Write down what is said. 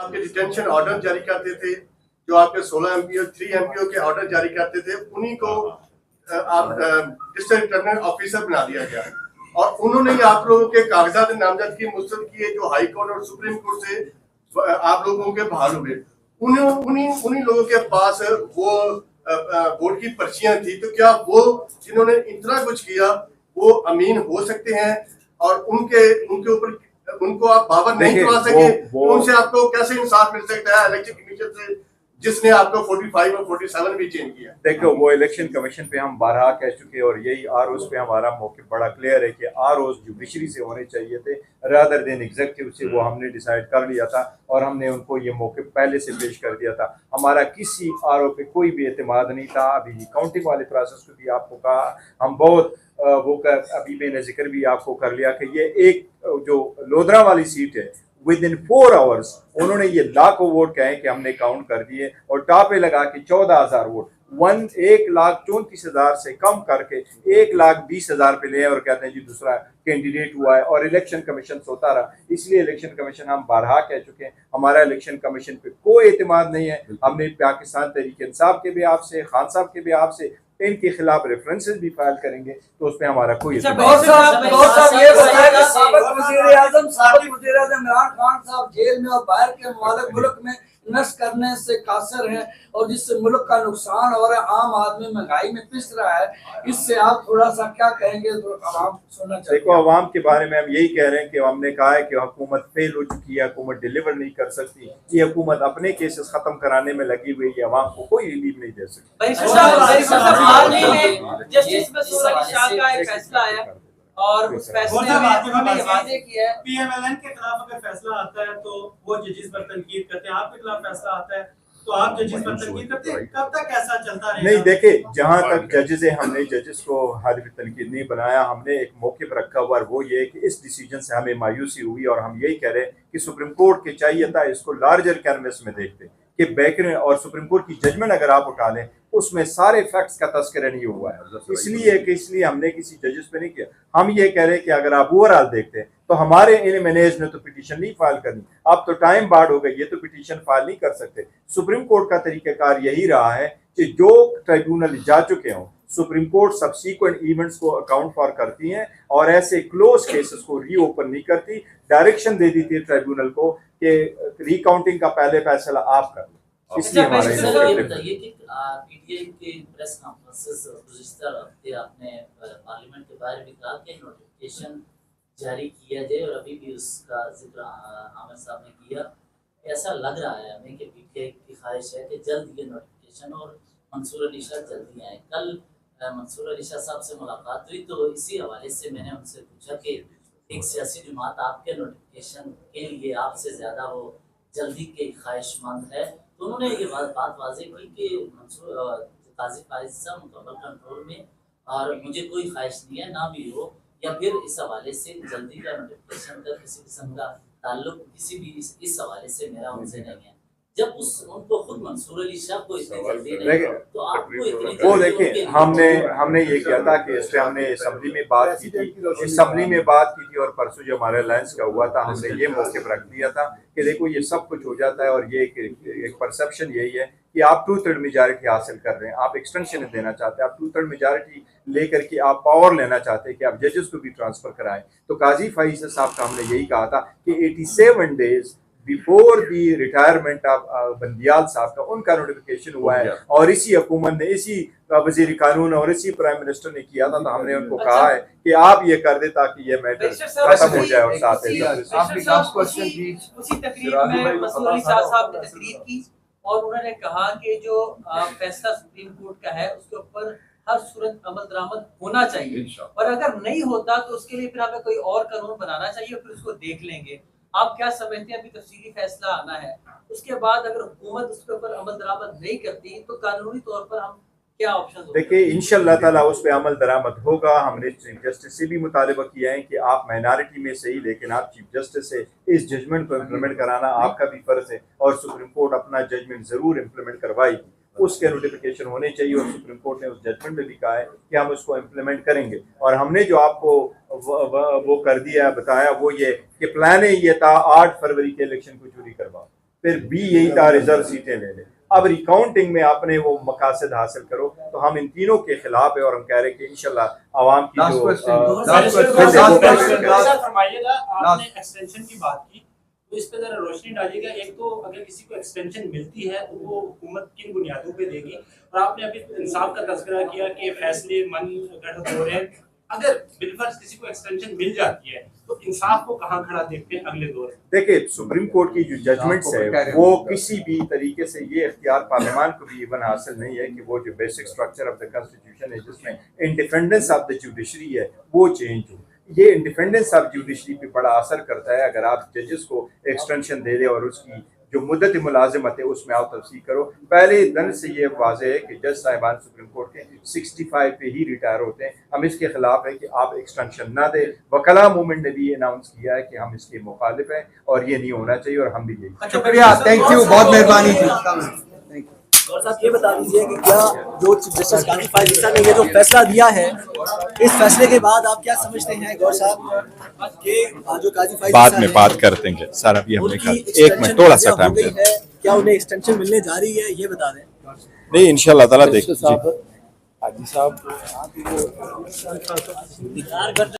आपके detention order जारी करते थे, जो आपके 16 एमपीओ 3 एमपीओ के ऑर्डर जारी करते थे, उन्हीं को आप डिस्ट्रिक्ट रिटर्निंग ऑफिसर बना दिया गया और उन्होंने ही आप लोगों के कागजात नामजदगी मुस्तरद किए जो हाई कोर्ट और सुप्रीम कोर्ट से आप लोगों के बहाल हुए। उन्हीं लोगों के पास वो वोट की पर्चियां थी, तो क्या वो जिन्होंने इतना कुछ किया वो अमीन हो सकते हैं? और उनके ऊपर उनको आप बावर नहीं करवा सके, तो उनसे आपको कैसे इंसाफ मिल सकता है इलेक्शन कमीशन से, जिसने आपको 45 और 47 भी चेंज किया? देखो, वो इलेक्शन कमीशन पे हम बारहा कह चुके और यही आरओज पे हमारा मौक़िफ़ बड़ा क्लियर है कि आरओज जुडिशरी से होने चाहिए थे रादर देन एग्जीक्यूटिव से। वो हमने डिसाइड कर लिया था और हमने उनको ये मौक़िफ़ पहले से पेश कर दिया था। हमारा किसी आरओ पे कोई भी एतमाद नहीं था। अभी काउंटिंग वाले प्रोसेस को भी आपको कहा, हम बहुत अभी मैंने जिक्र भी आपको कर लिया कि ये एक जो लोधरा वाली सीट है, विद इन 4 आवर्स उन्होंने ये लाखों वोट कहे कि हमने काउंट कर दिए और टॉप पे लगा के 14,000 वोट 1,34,000 से कम करके 1,20,000 पे ले और कहते हैं जी दूसरा कैंडिडेट हुआ है और इलेक्शन कमीशन सोता रहा। इसलिए इलेक्शन कमीशन हम बारहा कह चुके हैं, हमारा इलेक्शन कमीशन पे कोई एतमाद नहीं है। हमने पाकिस्तान तहरीक इंसाफ के भी आपसे, खान साहब के भी आपसे इनके खिलाफ रेफरेंसेस भी फाइल करेंगे, तो उसमें हमारा कोई इमरान खान साहब जेल में और बाहर के मालिक मुल्क में इन्वेस्ट करने से कासर है और जिससे मुल्क का नुकसान हो रहा है, आम आदमी महंगाई में पिस रहा है, इससे आप थोड़ा सा क्या कहेंगे? तो आवाम सुनना चाहिए। देखो, आवाम के बारे में हम यही कह रहे हैं कि हमने कहा है कि हुकूमत फेल हो चुकी है, हुकूमत डिलीवर नहीं कर सकती, ये हुकूमत अपने केसेस खत्म कराने में लगी हुई है, आवाम को कोई रिलीफ नहीं दे सकती। और उस फैसले में उन्होंने वादे किया है पीएमएलएन के खिलाफ अगर फैसला आता है तो वो जजेस पर तनकीद करते हैं, आपके खिलाफ फैसला आता है तो आप जजेस पर तनकीद करते हैं। कब तक ऐसा चलता रहेगा? नहीं, देखे, जहां तक जजेस है, हमने जजेस को हाजिर तनकीद नहीं बनाया, हमने एक मौके पर रखा हुआ, वो ये कि इस डिसीजन से हमें मायूसी हुई और हम यही कह रहे हैं कि सुप्रीम कोर्ट के चाहिए था इसको लार्जर कैनवस में देखते कि बैकर और सुप्रीम कोर्ट की जजमेंट अगर आप उठा लें उसमें सारे फैक्ट्स का तस्करा नहीं हुआ है, इसलिए हमने किसी जजेस पे नहीं किया। हम ये कह रहे हैं कि अगर आप ओवरऑल देखते हैं तो हमारे इन मैनेज ने तो पिटीशन नहीं फाइल करनी, अब तो टाइम बाढ़ हो गई, ये तो पिटीशन फाइल नहीं कर सकते। सुप्रीम कोर्ट का तरीकाकार यही रहा है कि जो ट्राइब्यूनल जा चुके हों, सुप्रीम कोर्ट सब्सीक्वेंट इवेंट्स को अकाउंट फॉर करती हैं और ऐसे क्लोज केसेस को रीओपन नहीं करती। डायरेक्शन दे दी थी ट्राइब्यूनल को कि रिकाउंटिंग का पहले फैसला आप कर लो। इसलिए हमारा बताइए कि पीटीआई के प्रेस कॉन्फ्रेंसेस गुज़िश्ता हफ्ते आपने पार्लियामेंट के बाहर भी कहा कि नोटिफिकेशन जारी किया जाए और अभी भी उसका जिक्र आमिर साहब ने किया। ऐसा लग रहा है हमें कि पीटीआई की ख्वाहिश है कि जल्द ये नोटिफिकेशन और मंसूर अली शाह जल्दी आए। कल मंसूर अली शाह साहब से मुलाकात हुई तो इसी हवाले से मैंने उनसे पूछा कि एक सियासी जमात आपके नोटिफिकेशन के लिए आपसे ज़्यादा वो जल्दी के ख्वाहिशमंद है, तो उन्होंने ये बात वाज़ेह की कि काजी फारिस साहब मुकम्मल कंट्रोल में और मुझे कोई ख्वाहिश नहीं है, ना भी हो, या फिर इस हवाले से जल्दी का नोटिफिकेशन का किसी किस्म का ताल्लुक किसी भी इस हवाले से मेरा उनसे नहीं है। जब उनको खुद मंसूर अली शाह को इतनी जल्दी नहीं तो आपको इतनी वो देखिए, हमने ये किया था कि इस पे हमने असेंबली में बात की थी और परसों जो हमारे अलायंस का हुआ था हमने ये मौके पर रख दिया था कि देखो ये सब कुछ हो जाता है और ये एक परसेप्शन यही है कि आप 2/3 मेजॉरिटी हासिल कर रहे हैं, आप एक्सटेंशन देना चाहते हैं, आप 2/3 मेजॉरिटी लेकर के आप पावर लेना चाहते हैं कि आप जजेस को भी ट्रांसफर कराएं। तो काजी फैसल साहब का हमने यही कहा था कि 87 days before the retirement of Bandial साहब का उनका नोटिफिकेशन हुआ है और इसी हुकूमत ने, इसी वजीर कानून और इसी प्राइम मिनिस्टर ने किया था। तो हमने उनको कहा है कि आप ये कर दे ताकि ये मैटर खत्म हो जाए और साथ उसी तकरीर में मंसूर अली शाह साहब ने तकरीर की और उन्होंने कहा कि जो फैसला सुप्रीम कोर्ट का है उसके ऊपर हर सूरत अमल दरामद होना चाहिए और अगर नहीं होता तो उसके लिए फिर हमें कोई और कानून बनाना चाहिए, फिर उसको देख लेंगे। आप क्या समझते हैं? अभी तफसीली फैसला आना है, उसके बाद अगर हुकूमत उसके ऊपर अमल दरामद नहीं करती तो कानूनी तौर पर हम क्या ऑप्शन? देखिए, इंशाअल्लाह ताला उस पे अमल दरामद होगा। हमने चीफ जस्टिस से भी मुतालबा किया है कि आप माइनॉरिटी में सही लेकिन आप चीफ जस्टिस से इस जजमेंट को इम्प्लीमेंट कराना आपका भी फर्ज है और सुप्रीम कोर्ट अपना जजमेंट जरूर इम्प्लीमेंट करवाएगी, उसके नोटिफिकेशन होने चाहिए और सुप्रीम कोर्ट ने उस जजमेंट में भी कहा है कि हम उसको इम्प्लीमेंट करेंगे। और हमने जो आपको वो कर दिया बताया वो ये कि प्लान है ये था 8 फरवरी के इलेक्शन को चोरी करवाओ, फिर भी यही था रिजर्व सीटें ले ले। अब रिकाउंटिंग में आपने वो मकासद हासिल करो, तो हम इन तीनों के खिलाफ है और हम कह रहे हैं कि इंशाल्लाह आवाम की जो फरमाइएगा, आपने एक्सटेंशन की बात की तो इस पे जरा रोशनी डालिएगा। एक तो अगर किसी को एक्सटेंशन मिलती है तो वो हुकूमत किन बुनियादों पे देगी, और आपने अभी इंसाफ का तज़किरा किया कि फैसले मन गढ़ हो रहे हैं। अगर बिलफर्ज किसी को एक्सटेंशन मिल जाती है तो इंसाफ को कहाँ खड़ा देखते हैं अगले दौर में? देखिए, सुप्रीम कोर्ट की जो जजमेंट्स है वो किसी भी तरीके से ये इख्तियार पार्लियामान को भी इवन हासिल नहीं है कि वो जो basic structure of the constitution है जिसमें इंडिपेंडेंस ऑफ द जुडिशरी है वो चेंज हो। ये इंडिपेंडेंस ऑफ जुडिशरी पे बड़ा असर करता है। अगर आप जजेस को एक्सटेंशन दे दे और उसकी जो मुद्दत मुलाजमत है उसमें आप तफसील करो। पहले दिन से ये वाज़ेह है कि जज साहिबान सुप्रीम कोर्ट के 65 पे ही रिटायर होते हैं। हम इसके खिलाफ है कि आप एक्सटेंशन ना दे। वकला मूवमेंट ने भी अनाउंस किया है कि हम इसके मुखालिफ हैं और ये नहीं होना चाहिए, और हम भी यही। शुक्रिया, थैंक यू, बहुत मेहरबानी। गौर साहब ये बता दीजिए कि क्या जो चीफ जस्टिस काजी फायज़ ने ये जो फैसला दिया है, इस फैसले के बाद आप क्या समझते हैं गौर साहब कि जो काजी फायज़ बाद में बात करते हैं सर, अभी हमने कहा एक मिनट थोड़ा सा टाइम है, क्या उन्हें एक्सटेंशन मिलने जा रही है, ये बता दें। नहीं, इंशाल्लाह ताला देखिए। हाजी साहब